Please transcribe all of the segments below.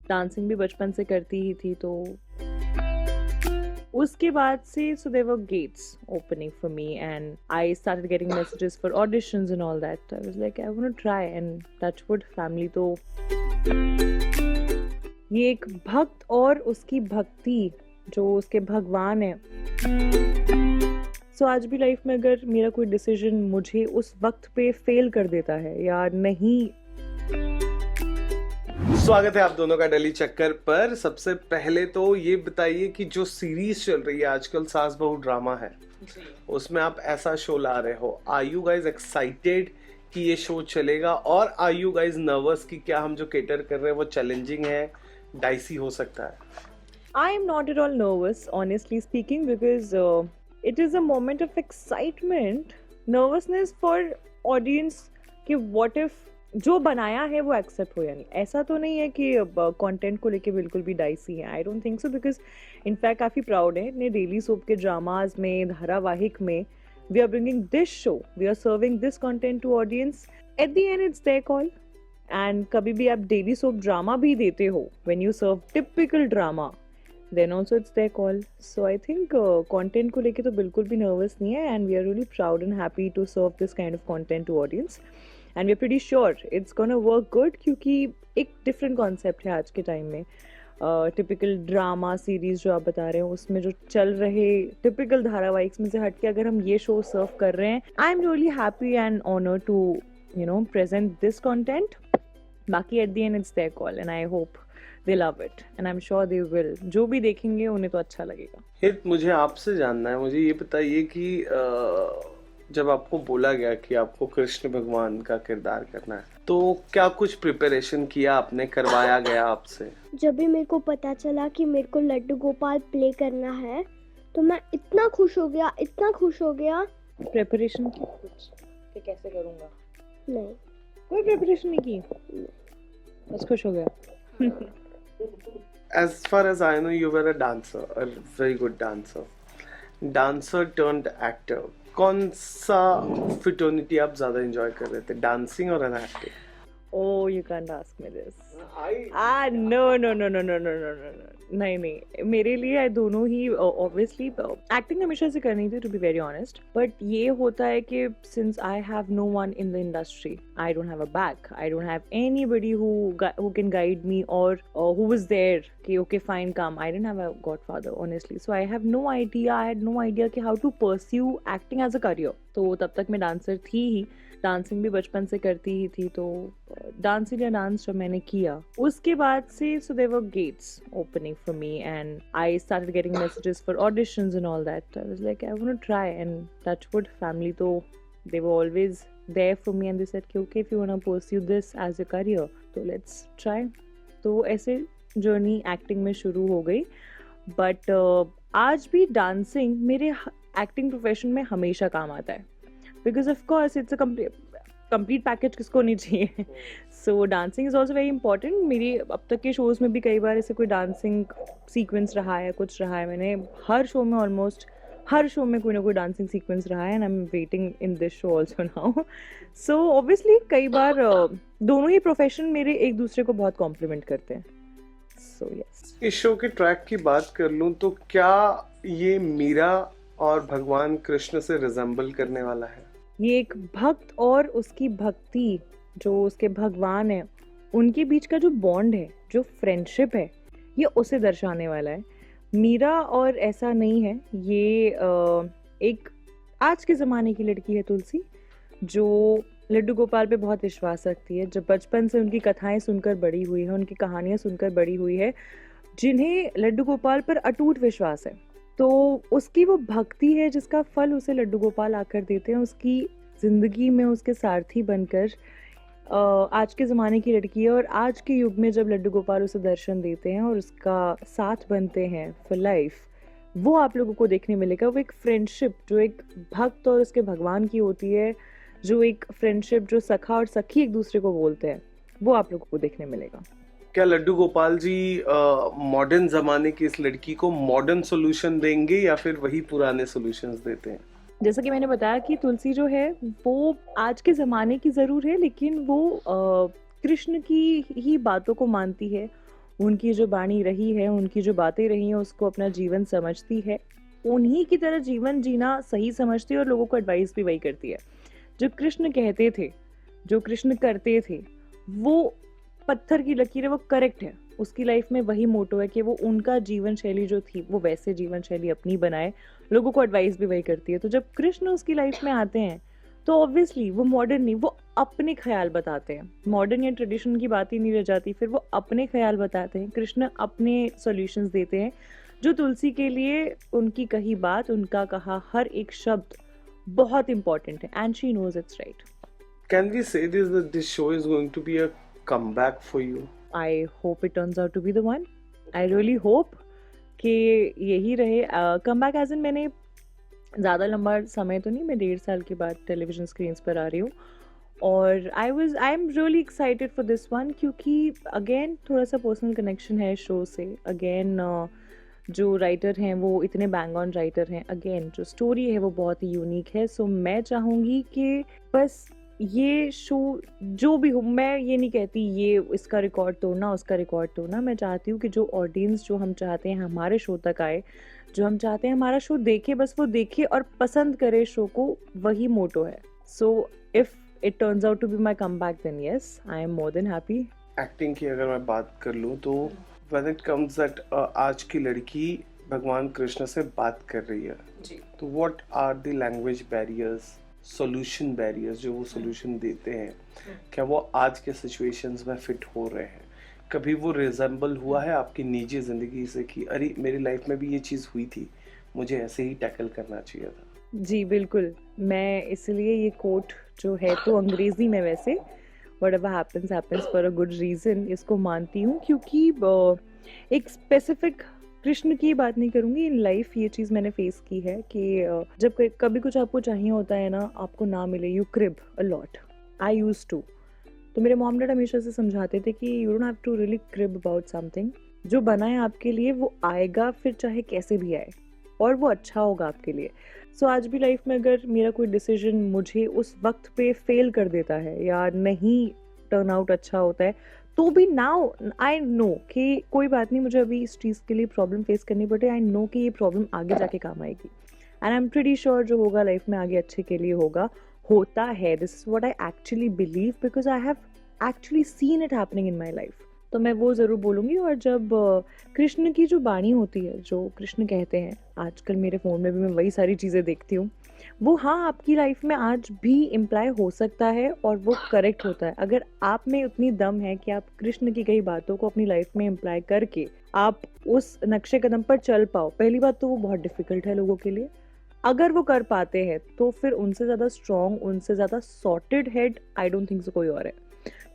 Dancing भी बचपन से करती ही थी, तो उसके बाद से so there were gates opening for me and I started getting messages for auditions and all that. I was like, I want to try, and touch wood family तो ये एक भक्त और उसकी भक्ति जो उसके भगवान है। आज भी लाइफ में अगर मेरा कोई डिसीजन मुझे उस वक्त पे फेल कर देता है या नहीं। स्वागत है आप दोनों का दिल्ली चक्कर पर। सबसे पहले तो ये बताइए कि जो सीरीज चल रही है आजकल सास बहू ड्रामा है, उसमें आप ऐसा शो ला रहे हो, आर यू गाइज एक्साइटेड कि ये शो चलेगा, और आर यू गाइज नर्वस कि क्या हम जो केटर कर रहे हैं वो चैलेंजिंग है, डाइसी हो सकता है? I am not at all nervous, honestly speaking, because it is a moment of excitement, nervousness for audience कि what if जो बनाया है वो एक्सेप्ट हो या नहीं। ऐसा तो नहीं है कि कंटेंट को लेके बिल्कुल भी डाइसी है, I don't think so, because in fact काफ़ी प्राउड है अपने डेली सोप के ड्रामाज में, धारावाहिक में। We are bringing this show, we are serving this content to audience, at the end it's their call. And कभी भी आप डेली सोप ड्रामा भी देते हो, when you serve typical drama, then also it's their call. So I think content को लेके तो बिल्कुल भी nervous नहीं है, and we are really proud and happy to serve this kind of content to audience, and we are pretty sure it's gonna work good क्योंकि एक different concept है आज के time में। टिपिकल ड्रामा सीरीज जो आप बता रहे हो उसमें जो चल रहे टिपिकल धारावाहिक में से हटके अगर हम ये शो सर्व कर रहे हैं, I am really happy and honour to present this content. बाकी at the end it's their call and I hope they love it and I'm sure they will। जो भी देखेंगे उन्हें तो अच्छा लगेगा। हित, मुझे आपसे जानना है, मुझे ये बताइए कि जब आपको बोला गया कि आपको कृष्ण भगवान का किरदार करना है, तो क्या कुछ प्रिपरेशन किया आपने, करवाया गया आपसे? जब भी मेरे को पता चला कि मेरे को लड्डू गोपाल प्ले करना है तो मैं इतना खुश हो गया। प्रिपरेशन की कुछ कि कैसे करूँगा? नहीं, कोई प्रिपरेशन नहीं की, बस खुश हो गया। As far as I know, you were a dancer, a very good dancer. Dancer turned actor. कौन सा फिटोनिटी आप ज्यादा एंजॉय कर रहे थे, डांसिंग और acting? Oh, you can't ask me this. No. नहीं, मेरे लिए दोनों ही ऑब्वियसली एक्टिंग हमेशा से करनी थी, to be very honest. But ये होता है कि since I have no one in the industry, I don't have a back, I don't have anybody who can guide me और हु वाज देयर कि okay fine come. I didn't have a godfather honestly, so I have no idea, I had no idea कि how to pursue acting as a career. तो तब तक मैं dancer थी ही, dancing भी बचपन से करती ही थी, तो डांस इंडिया डांस जब मैंने किया उसके बाद से so there were gates opening for me and I started getting messages for auditions and all that. I was like, I want to try, and touch wood family तो they were always there for me and they said कि okay, if you want to pursue this as a career तो let's try। तो ऐसे journey acting में शुरू हो गई। But आज भी डांसिंग मेरे एक्टिंग प्रोफेशन में हमेशा काम आता है, because of course it's a complete package, किसको नहीं चाहिए। So dancing is also very important. मेरी अब तक के शोज़ में भी कई बार ऐसे कोई डांसिंग सीक्वेंस रहा है, कुछ रहा है, मैंने हर शो में, ऑलमोस्ट हर शो में कोई ना कोई डांसिंग सीक्वेंस रहा है, and I am waiting in this show also now. So obviously कई बार दोनों ही प्रोफेशन मेरे एक दूसरे को बहुत कॉम्प्लीमेंट करते हैं। सो यस, इस शो के ट्रैक की बात कर लूं तो क्या ये मीरा और भगवान कृष्ण से रिजेंबल करने वाला है? ये एक भक्त और उसकी भक्ति जो उसके भगवान है, उनके बीच का जो बॉन्ड है, जो फ्रेंडशिप है, ये उसे दर्शाने वाला है। मीरा और ऐसा नहीं है, ये एक आज के ज़माने की लड़की है तुलसी, जो लड्डू गोपाल पे बहुत विश्वास रखती है, जब बचपन से उनकी कथाएं सुनकर बड़ी हुई है, उनकी कहानियां सुनकर बड़ी हुई है, जिन्हें लड्डू गोपाल पर अटूट विश्वास है। तो उसकी वो भक्ति है जिसका फल उसे लड्डू गोपाल आकर देते हैं, उसकी ज़िंदगी में उसके सारथी बनकर। आज के ज़माने की लड़की है और आज के युग में जब लड्डू गोपाल उसे दर्शन देते हैं और उसका साथ बनते हैं फॉर लाइफ, वो आप लोगों को देखने मिलेगा। वो एक फ्रेंडशिप जो एक भक्त और उसके भगवान की होती है, जो एक फ्रेंडशिप जो सखा और सखी एक दूसरे को बोलते हैं, वो आप लोगों को देखने मिलेगा। क्या लड्डू गोपाल जी मॉडर्न जमाने की इस लड़की को मॉडर्न सॉल्यूशन देंगे या फिर वही पुराने सॉल्यूशंस देते हैं? जैसा कि मैंने बताया कि तुलसी जो है वो आज के ज़माने की ज़रूर है, लेकिन वो कृष्ण की ही बातों को मानती है, उनकी जो बाणी रही है, उनकी जो बातें रही हैं, उसको अपना जीवन समझती है, उन्हीं की तरह जीवन जीना सही समझती है और लोगों को एडवाइस भी वही करती है। जो कृष्ण कहते थे, जो कृष्ण करते थे, वो पत्थर की लकीर है, वो करेक्ट है। उसकी लाइफ में वही मोटो है कि वो उनका जीवन शैली जो थी वो वैसे जीवन शैली अपनी बनाए, लोगों को एडवाइस भी वही करती है। तो जब कृष्ण उसकी लाइफ में आते हैं तो ऑब्वियसली वो मॉडर्न नहीं, वो अपने ख्याल बताते हैं। मॉडर्न या ट्रेडिशन की बात ही नहीं रह जाती, फिर वो अपने ख्याल बताते हैं। कृष्ण अपने सॉल्यूशंस देते हैं, जो तुलसी के लिए उनकी कही बात, उनका कहा हर एक शब्द बहुत इंपॉर्टेंट है, and she knows it's right. Can we say this that this show is going to be a comeback for you? I hope it turns out to be the one. I really hope कि यही रहे। Come back as in मैंने ज़्यादा लंबा समय तो नहीं, मैं 1.5 साल के बाद टेलीविजन स्क्रीन्स पर आ रही हूँ, और आई am really excited for this one, क्योंकि अगेन थोड़ा सा पर्सनल कनेक्शन है शो से। अगेन जो राइटर हैं वो इतने बैंग ऑन राइटर हैं, अगेन जो स्टोरी है वो बहुत ही यूनिक है। सो मैं चाहूँगी कि बस ये शो जो भी हो, मैं ये नहीं कहती ये इसका रिकॉर्ड तोड़ना, उसका रिकॉर्ड तोड़ना। मैं चाहती हूँ कि जो ऑडियंस, जो हम चाहते हैं हमारे शो तक आए, जो हम चाहते हैं हमारा शो देखे, बस वो देखे और पसंद करे शो को, वही मोटो है। So if it turns out to be my come back, then yes, I am more than happy. Acting की अगर मैं बात कर लूँ तो व्हेन इट कम्स दैट आज की लड़की भगवान कृष्ण से बात कर रही है जी, तो what are the language barriers, solution barriers जो वो सॉल्यूशन देते हैं, क्या वो आज के सिचुएशंस में फिट हो रहे हैं? कभी वो रिजेंबल हुआ है आपकी निजी ज़िंदगी से कि अरे मेरी लाइफ में भी ये चीज़ हुई थी, मुझे ऐसे ही टैकल करना चाहिए था? जी बिल्कुल। मैं इसलिए ये कोट जो है तो अंग्रेजी में वैसे whatever happens happens for a good reason इसको मानती हूँ, क्योंकि एक स्पेसिफिक कृष्ण की बात नहीं करूँगी, इन लाइफ ये चीज़ मैंने फेस की है कि जब कभी कुछ आपको चाहिए होता है ना, आपको ना मिले, you crib a lot. I use to. तो मेरे मॉम डैड हमेशा से समझाते थे कि you don't have to really crib about something. जो बना है आपके लिए वो आएगा, फिर चाहे कैसे भी आए, और वो अच्छा होगा आपके लिए। सो आज भी लाइफ में अगर मेरा कोई डिसीजन मुझे उस वक्त पे फेल कर देता है या नहीं टर्न आउट अच्छा होता है, तो भी नाउ आई नो कि कोई बात नहीं, मुझे अभी इस चीज़ के लिए प्रॉब्लम फेस करनी पड़े, आई नो कि ये प्रॉब्लम आगे जाके काम आएगी, and I am pretty sure जो होगा लाइफ में आगे अच्छे के लिए होगा, होता है। This is what I actually believe, because I have actually seen it happening in my life. तो मैं वो ज़रूर बोलूँगी। और जब कृष्ण की जो बाणी होती है, जो कृष्ण कहते हैं, आजकल मेरे फ़ोन में भी मैं वही सारी चीज़ें देखती हूँ, वो हाँ आपकी लाइफ में आज भी इम्प्लाई हो सकता है और वो करेक्ट होता है। अगर आप में उतनी दम है कि आप कृष्ण की कई बातों को अपनी लाइफ में इम्प्लाई करके आप उस नक्शे कदम पर चल पाओ, पहली बात तो वो बहुत डिफ़िकल्ट है लोगों के लिए। अगर वो कर पाते हैं तो फिर उनसे ज़्यादा स्ट्रॉन्ग, उनसे ज़्यादा sorted head I don't think सो कोई और है,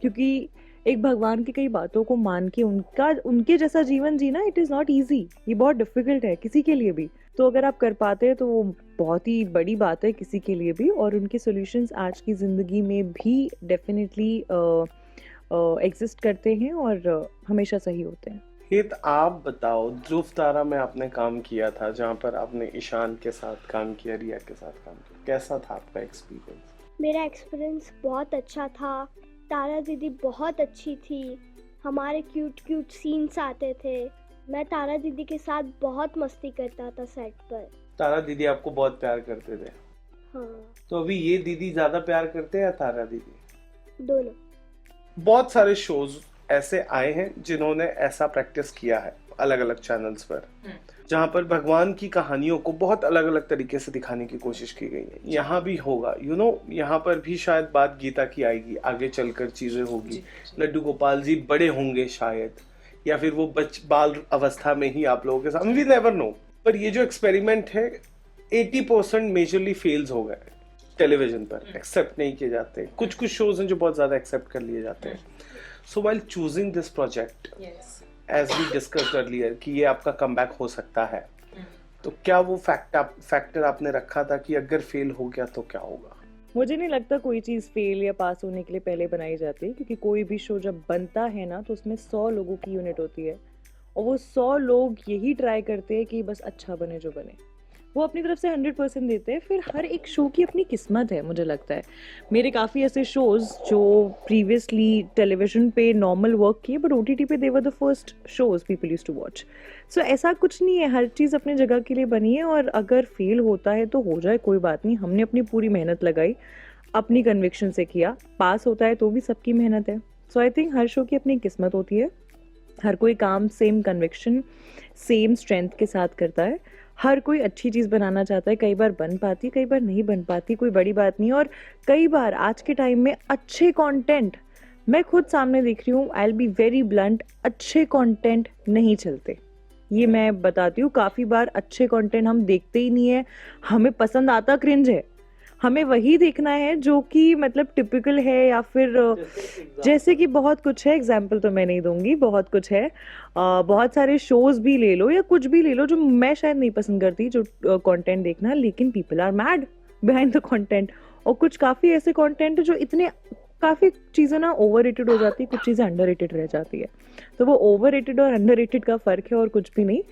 क्योंकि एक भगवान की कई बातों को मान के उनके जैसा जीवन जीना, इट इज़ नॉट ईजी, ये बहुत डिफिकल्ट है किसी के लिए भी। तो अगर आप कर पाते हैं तो वो बहुत ही बड़ी बात है किसी के लिए भी, और उनके सॉल्यूशंस आज की ज़िंदगी में भी डेफिनेटली एग्जिस्ट करते हैं और हमेशा सही होते हैं। हित, आप बताओ, ध्रुव तारा में आपने काम किया था जहाँ पर आपने ईशान के साथ काम किया, रिया के साथ काम किया, कैसा था आपका एक्सपीरियंस? मेरा एक्सपीरियंस बहुत अच्छा था। तारा दीदी बहुत अच्छी थी, हमारे क्यूट क्यूट सीन्स आते थे। मैं तारा दीदी के साथ बहुत मस्ती करता था सेट पर। तारा दीदी आपको बहुत प्यार करते थे? हाँ, तो अभी ये दीदी ज्यादा प्यार करते हैं या तारा दीदी? दोनों। बहुत सारे शोज ऐसे आए हैं जिन्होंने ऐसा प्रैक्टिस किया है अलग अलग चैनल्स पर, जहाँ पर भगवान की कहानियों को बहुत अलग अलग तरीके से दिखाने की कोशिश की गई है। यहाँ भी होगा, यहाँ पर भी शायद बात गीता की आएगी, आगे चलकर चीजें होगी। लड्डू गोपाल जी बड़े होंगे शायद, या फिर वो बाल अवस्था में ही आप लोगों के साथ, वी नेवर नो। पर ये जो एक्सपेरिमेंट है 80% मेजरली फेल्स हो गए टेलीविजन पर, एक्सेप्ट नहीं किए जाते। कुछ कुछ शोज हैं जो बहुत ज्यादा एक्सेप्ट कर लिए जाते हैं। So while choosing this project, as we discussed earlier कि ये आपका कमबैक हो सकता है, तो क्या वो फैक्टर आपने रखा था कि अगर फेल हो गया तो क्या होगा? मुझे नहीं लगता कोई चीज़ फेल या पास होने के लिए पहले बनाई जाती है, क्योंकि कोई भी शो जब बनता है ना तो उसमें 100 लोगों की यूनिट होती है, और वो 100 लोग यही ट्राई करते हैं कि बस अच्छा बने जो बने। वो अपनी तरफ से 100% देते हैं। फिर हर एक शो की अपनी किस्मत है, मुझे लगता है। मेरे काफ़ी ऐसे शोज़ जो प्रीवियसली टेलीविज़न पे नॉर्मल वर्क किए, बट OTT पे they were the first shows people used to watch. So ऐसा कुछ नहीं है, हर चीज़ अपनी जगह के लिए बनी है, और अगर फेल होता है तो हो जाए, कोई बात नहीं। हमने अपनी पूरी मेहनत लगाई, अपनी कन्विक्शन से किया, पास होता है तो भी सबकी मेहनत है। सो आई थिंक हर शो की अपनी किस्मत होती है। हर कोई काम सेम कन्विक्शन, सेम स्ट्रेंथ के साथ करता है। हर कोई अच्छी चीज़ बनाना चाहता है, कई बार बन पाती, कई बार नहीं बन पाती, कोई बड़ी बात नहीं। और कई बार आज के टाइम में अच्छे कंटेंट, मैं खुद सामने देख रही हूँ, I will be very blunt, अच्छे कंटेंट नहीं चलते। ये मैं बताती हूँ, काफ़ी बार अच्छे कंटेंट हम देखते ही नहीं है, हमें पसंद आता क्रिंज है। हमें वही देखना है जो कि मतलब टिपिकल है, या फिर जैसे कि बहुत कुछ है, एग्जाम्पल तो मैं नहीं दूंगी, बहुत कुछ है। बहुत सारे शोज भी ले लो या कुछ भी ले लो जो मैं शायद नहीं पसंद करती, जो कंटेंट देखना, लेकिन people are mad behind the content. और कुछ काफ़ी ऐसे कंटेंट जो इतने, काफ़ी चीज़ें ना ओवररेटेड हो जाती है, कुछ चीज़ें अंडररेटेड रह जाती है। तो वो ओवररेटेड और अंडररेटेड का फ़र्क है, और कुछ भी नहीं।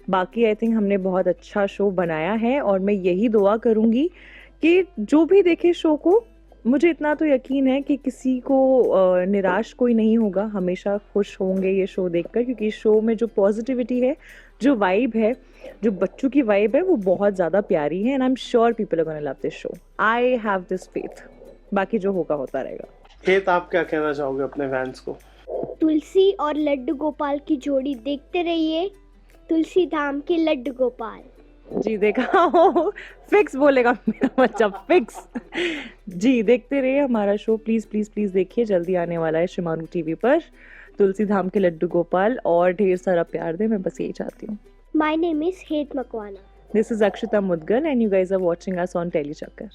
बाकी आई थिंक हमने बहुत अच्छा शो बनाया है, और मैं यही दुआ करूँगी कि जो भी देखे शो को, मुझे इतना तो यकीन है कि किसी को निराश कोई नहीं होगा, हमेशा खुश होंगे ये शो देखकर, क्योंकि इस शो में जो पॉजिटिविटी है, जो वाइब है, जो बच्चों की वाइब है, वो बहुत ज़्यादा प्यारी है। And I am sure people are gonna love this show. I have this faith. बाकी जो होगा होता रहेगा। हेत, आप क्या कहना चाहोगे अपने फैंस को? तुलसी और लड्डू गोपाल की जोड़ी देखते रहिए, तुलसी धाम के लड्डू गोपाल। जी देखा हो, फिक्स बोलेगा मेरा बच्चा, फिक्स। जी देखते रहिए हमारा शो, प्लीज़ प्लीज़ प्लीज़ देखिए, जल्दी आने वाला है शिमारू टीवी पर, तुलसी धाम के लड्डू गोपाल। और ढेर सारा प्यार दे, मैं बस यही चाहती हूँ। My name is Het Makwana. This is Akshita Mudgal and you guys are watching us on telly चक्कर।